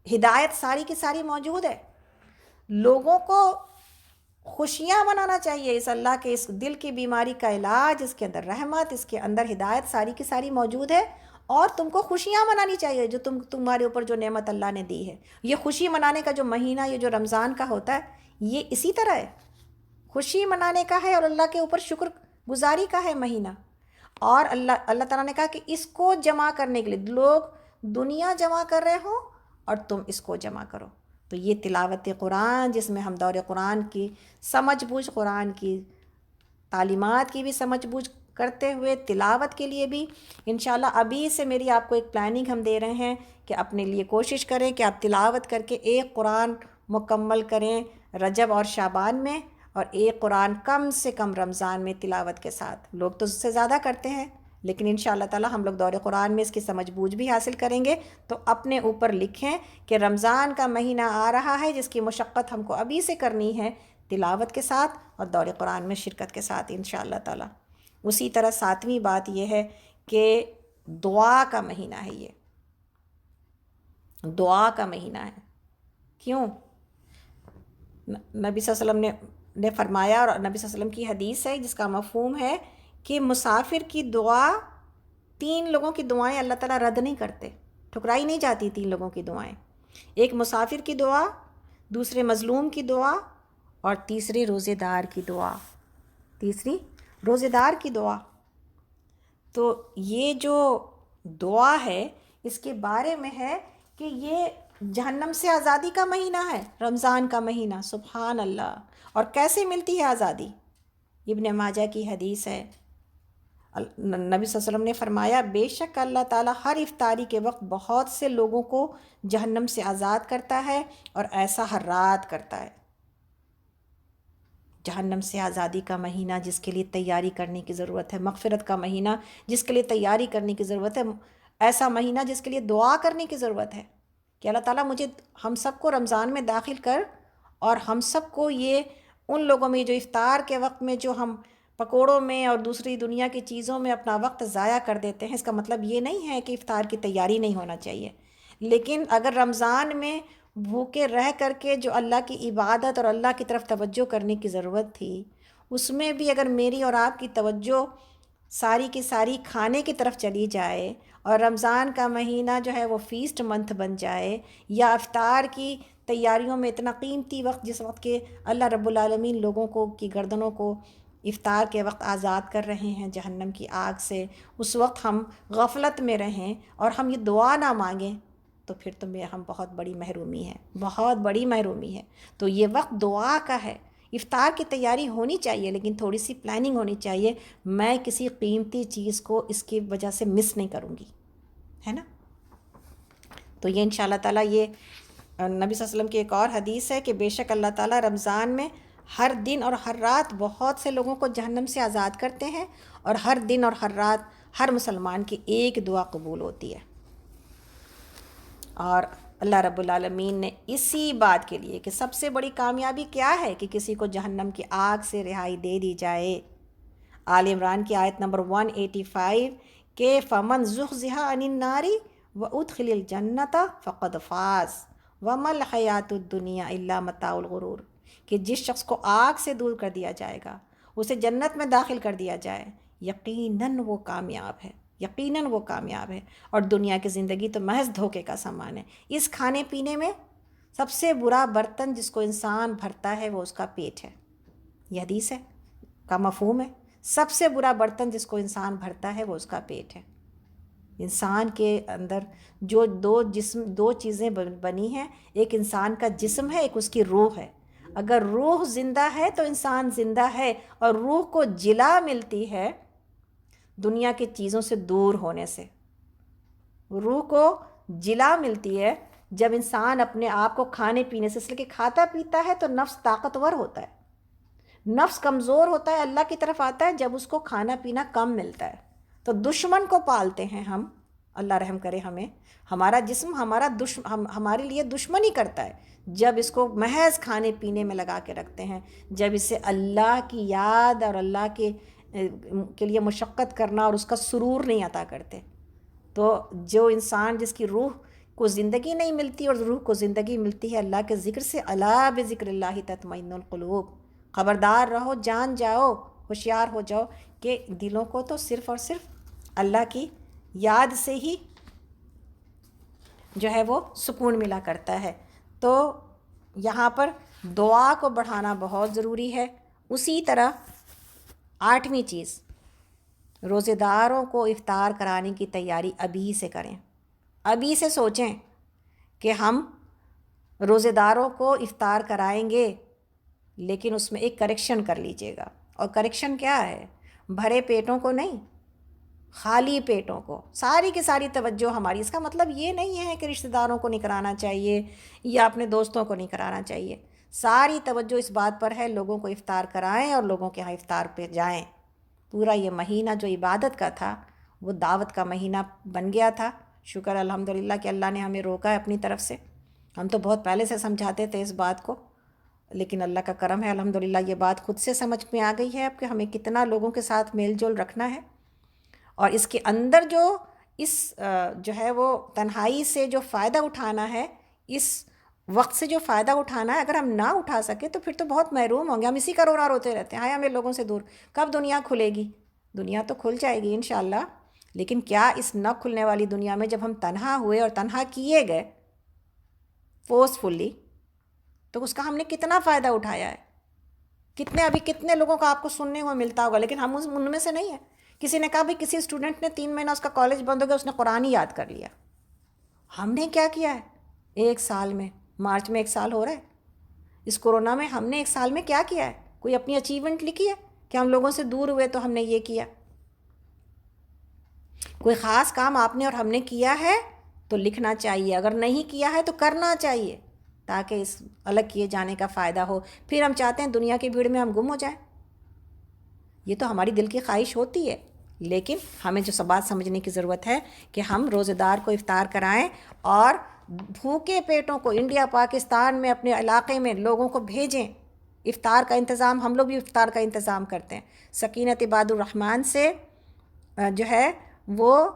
ہدایت ساری کی ساری موجود ہے۔ لوگوں کو خوشیاں منانا چاہیے اس اللہ کے اس دل کی بیماری کا علاج، اس کے اندر رحمت، اس کے اندر ہدایت ساری کی ساری موجود ہے، اور تم کو خوشیاں منانی چاہیے جو تمہارے اوپر جو نعمت اللہ نے دی ہے۔ یہ خوشی منانے کا جو مہینہ یہ جو رمضان کا ہوتا ہے یہ اسی طرح ہے، خوشی منانے کا ہے اور اللہ کے اوپر شکر گزاری کا ہے مہینہ۔ اور اللہ تعالیٰ نے کہا کہ اس کو جمع کرنے کے لیے لوگ دنیا جمع کر رہے ہوں اور تم اس کو جمع کرو۔ تو یہ تلاوت قرآن جس میں ہم دور قرآن کی سمجھ بوجھ، قرآن کی تعلیمات کی بھی سمجھ بوجھ کرتے ہوئے تلاوت کے لیے بھی انشاءاللہ ابھی سے میری آپ کو ایک پلاننگ ہم دے رہے ہیں کہ اپنے لیے کوشش کریں کہ آپ تلاوت کر کے ایک قرآن مکمل کریں رجب اور شعبان میں، اور ایک قرآن کم سے کم رمضان میں تلاوت کے ساتھ۔ لوگ تو اس سے زیادہ کرتے ہیں، لیکن انشاءاللہ تعالی ہم لوگ دور قرآن میں اس کی سمجھ بوجھ بھی حاصل کریں گے۔ تو اپنے اوپر لکھیں کہ رمضان کا مہینہ آ رہا ہے جس کی مشقت ہم کو ابھی سے کرنی ہے، تلاوت کے ساتھ اور دور قرآن میں شرکت کے ساتھ انشاءاللہ تعالی۔ اسی طرح ساتویں بات یہ ہے کہ دعا کا مہینہ ہے، یہ دعا کا مہینہ ہے۔ کیوں؟ نبی صلی اللہ علیہ وسلم نے فرمایا، اور نبی صلی اللہ علیہ وسلم کی حدیث ہے جس کا مفہوم ہے کہ مسافر کی دعا، 3 لوگوں کی دعائیں اللہ تعالیٰ رد نہیں کرتے، ٹھکرائی نہیں جاتی 3 لوگوں کی دعائیں۔ ایک مسافر کی دعا، دوسرے مظلوم کی دعا، اور تیسری روزے دار کی دعا، تیسری روزے دار کی دعا۔ تو یہ جو دعا ہے اس کے بارے میں ہے کہ یہ جہنم سے آزادی کا مہینہ ہے، رمضان کا مہینہ، سبحان اللہ۔ اور کیسے ملتی ہے آزادی؟ ابن ماجہ کی حدیث ہے، نبی صلی اللہ علیہ وسلم نے فرمایا بے شک اللہ تعالیٰ ہر افطاری کے وقت بہت سے لوگوں کو جہنم سے آزاد کرتا ہے، اور ایسا ہر رات کرتا ہے۔ جہنم سے آزادی کا مہینہ جس کے لیے تیاری کرنے کی ضرورت ہے، مغفرت کا مہینہ جس کے لیے تیاری کرنے کی ضرورت ہے، ایسا مہینہ جس کے لیے دعا کرنے کی ضرورت ہے کہ اللہ تعالیٰ مجھے، ہم سب کو رمضان میں داخل کر، اور ہم سب کو یہ ان لوگوں میں جو افطار کے وقت میں جو ہم پکوڑوں میں اور دوسری دنیا کی چیزوں میں اپنا وقت ضائع کر دیتے ہیں، اس کا مطلب یہ نہیں ہے کہ افطار کی تیاری نہیں ہونا چاہیے، لیکن اگر رمضان میں بھوکے رہ کر کے جو اللہ کی عبادت اور اللہ کی طرف توجہ کرنے کی ضرورت تھی، اس میں بھی اگر میری اور آپ کی توجہ ساری کی ساری کھانے کی طرف چلی جائے، اور رمضان کا مہینہ جو ہے وہ فیسٹ منتھ بن جائے، یا افطار کی تیاریوں میں اتنا قیمتی وقت، جس وقت کہ اللہ رب العالمین لوگوں کو کی گردنوں کو افطار کے وقت آزاد کر رہے ہیں جہنم کی آگ سے، اس وقت ہم غفلت میں رہیں اور ہم یہ دعا نہ مانگیں، تو پھر تو ہم بہت بڑی محرومی ہے، بہت بڑی محرومی ہے۔ تو یہ وقت دعا کا ہے۔ افطار کی تیاری ہونی چاہیے، لیکن تھوڑی سی پلاننگ ہونی چاہیے، میں کسی قیمتی چیز کو اس کی وجہ سے مس نہیں کروں گی، ہے نا۔ تو یہ انشاءاللہ تعالیٰ یہ نبی صلی اللہ علیہ وسلم کی ایک اور حدیث ہے کہ بے شک اللہ تعالیٰ رمضان میں ہر دن اور ہر رات بہت سے لوگوں کو جہنم سے آزاد کرتے ہیں، اور ہر دن اور ہر رات ہر مسلمان کی ایک دعا قبول ہوتی ہے۔ اور اللہ رب العالمین نے اسی بات کے لیے کہ سب سے بڑی کامیابی کیا ہے کہ کسی کو جہنم کی آگ سے رہائی دے دی جائے، آل عمران کی آیت نمبر 185 کہ فمن زحزح عن النار وادخل الجنۃ فقد فاز وما الحیات الدنیا الا متاع الغرور، کہ جس شخص کو آگ سے دور کر دیا جائے گا، اسے جنت میں داخل کر دیا جائے، یقیناً وہ کامیاب ہے، یقیناً وہ کامیاب ہے، اور دنیا کی زندگی تو محض دھوکے کا سامان ہے۔ اس کھانے پینے میں سب سے برا برتن جس کو انسان بھرتا ہے وہ اس کا پیٹ ہے، یہ حدیث ہے کا مفہوم ہے، سب سے برا برتن جس کو انسان بھرتا ہے وہ اس کا پیٹ ہے۔ انسان کے اندر جو دو چیزیں بنی ہیں، ایک انسان کا جسم ہے، ایک اس کی روح ہے۔ اگر روح زندہ ہے تو انسان زندہ ہے، اور روح کو جلا ملتی ہے دنیا کی چیزوں سے دور ہونے سے، روح کو جلا ملتی ہے جب انسان اپنے آپ کو کھانے پینے سے، اس لیے کہ کھاتا پیتا ہے تو نفس طاقتور ہوتا ہے، نفس کمزور ہوتا ہے، اللہ کی طرف آتا ہے جب اس کو کھانا پینا کم ملتا ہے۔ تو دشمن کو پالتے ہیں ہم، اللہ رحم کرے ہمیں، ہمارا جسم ہمارے لیے دشمنی کرتا ہے جب اس کو محض کھانے پینے میں لگا کے رکھتے ہیں، جب اسے اللہ کی یاد اور اللہ کے لیے مشقت کرنا اور اس کا سرور نہیں عطا کرتے۔ تو جو انسان جس کی روح کو زندگی نہیں ملتی اور روح کو زندگی ملتی ہے اللہ کے ذکر سے، الا بذکر اللہ تطمئن القلوب، خبردار رہو، جان جاؤ، ہوشیار ہو جاؤ کہ دلوں کو تو صرف اور صرف اللہ کی یاد سے ہی جو ہے وہ سکون ملا کرتا ہے۔ تو یہاں پر دعا کو بڑھانا بہت ضروری ہے۔ اسی طرح 8ویں چیز، روزے داروں کو افطار کرانے کی تیاری ابھی سے کریں، ابھی سے سوچیں کہ ہم روزے داروں کو افطار کرائیں گے، لیکن اس میں ایک کریکشن کر لیجئے گا۔ اور کریکشن کیا ہے؟ بھرے پیٹوں کو نہیں، خالی پیٹوں کو، ساری کی ساری توجہ ہماری۔ اس کا مطلب یہ نہیں ہے کہ رشتہ داروں کو نہیں کرانا چاہیے یا اپنے دوستوں کو نہیں کرانا چاہیے، ساری توجہ اس بات پر ہے لوگوں کو افطار کرائیں اور لوگوں کے ہاں افطار پہ جائیں۔ پورا یہ مہینہ جو عبادت کا تھا وہ دعوت کا مہینہ بن گیا تھا۔ شکر الحمدللہ کہ اللہ نے ہمیں روکا ہے اپنی طرف سے۔ ہم تو بہت پہلے سے سمجھاتے تھے اس بات کو، لیکن اللہ کا کرم ہے الحمدللہ یہ بات خود سے سمجھ میں آ گئی ہے اب کہ ہمیں کتنا لوگوں کے ساتھ میل جول رکھنا ہے، اور اس کے اندر جو ہے وہ تنہائی سے جو فائدہ اٹھانا ہے، اس وقت سے جو فائدہ اٹھانا ہے، اگر ہم نہ اٹھا سکے تو پھر تو بہت محروم ہوں گے۔ ہم اسی کا رونا روتے رہتے ہیں، ہائے ہمیں لوگوں سے دور، کب دنیا کھلے گی؟ دنیا تو کھل جائے گی انشاءاللہ، لیکن کیا اس نہ کھلنے والی دنیا میں جب ہم تنہا ہوئے اور تنہا کیے گئے فورسفلی، تو اس کا ہم نے کتنا فائدہ اٹھایا ہے؟ کتنے لوگوں کا آپ کو سننے کو ملتا ہوگا، لیکن ہم ان میں سے نہیں ہیں۔ کسی نے کہا بھی کسی اسٹوڈنٹ نے 3 مہینہ اس کا کالج بند ہو گیا، اس نے قرآن ہی یاد کر لیا۔ ہم نے کیا کیا ہے 1 سال میں؟ مارچ میں 1 سال ہو رہا ہے، اس کورونا میں ہم نے 1 سال میں کیا کیا ہے؟ کوئی اپنی اچیومنٹ لکھی ہے کہ ہم لوگوں سے دور ہوئے تو ہم نے یہ کیا؟ کوئی خاص کام آپ نے اور ہم نے کیا ہے تو لکھنا چاہیے، اگر نہیں کیا ہے تو کرنا چاہیے، تاکہ اس الگ کیے جانے کا فائدہ ہو۔ پھر ہم چاہتے ہیں دنیا کی بھیڑ میں ہم گم ہو جائیں، یہ تو ہماری دل کی خواہش ہوتی ہے، لیکن ہمیں جو بات سمجھنے کی ضرورت ہے کہ ہم روزہ دار کو افطار کرائیں اور بھوکے پیٹوں کو انڈیا پاکستان میں اپنے علاقے میں لوگوں کو بھیجیں۔ افطار کا انتظام ہم لوگ بھی افطار کا انتظام کرتے ہیں، سکینت عباد الرحمن سے جو ہے وہ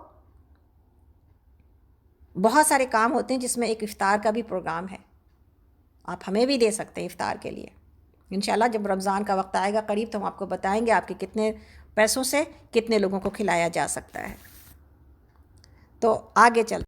بہت سارے کام ہوتے ہیں، جس میں ایک افطار کا بھی پروگرام ہے، آپ ہمیں بھی دے سکتے ہیں افطار کے لیے۔ انشاءاللہ جب رمضان کا وقت آئے گا قریب تو ہم آپ کو بتائیں گے آپ کے کتنے پیسوں سے کتنے لوگوں کو کھلایا جا سکتا ہے۔ تو آگے چل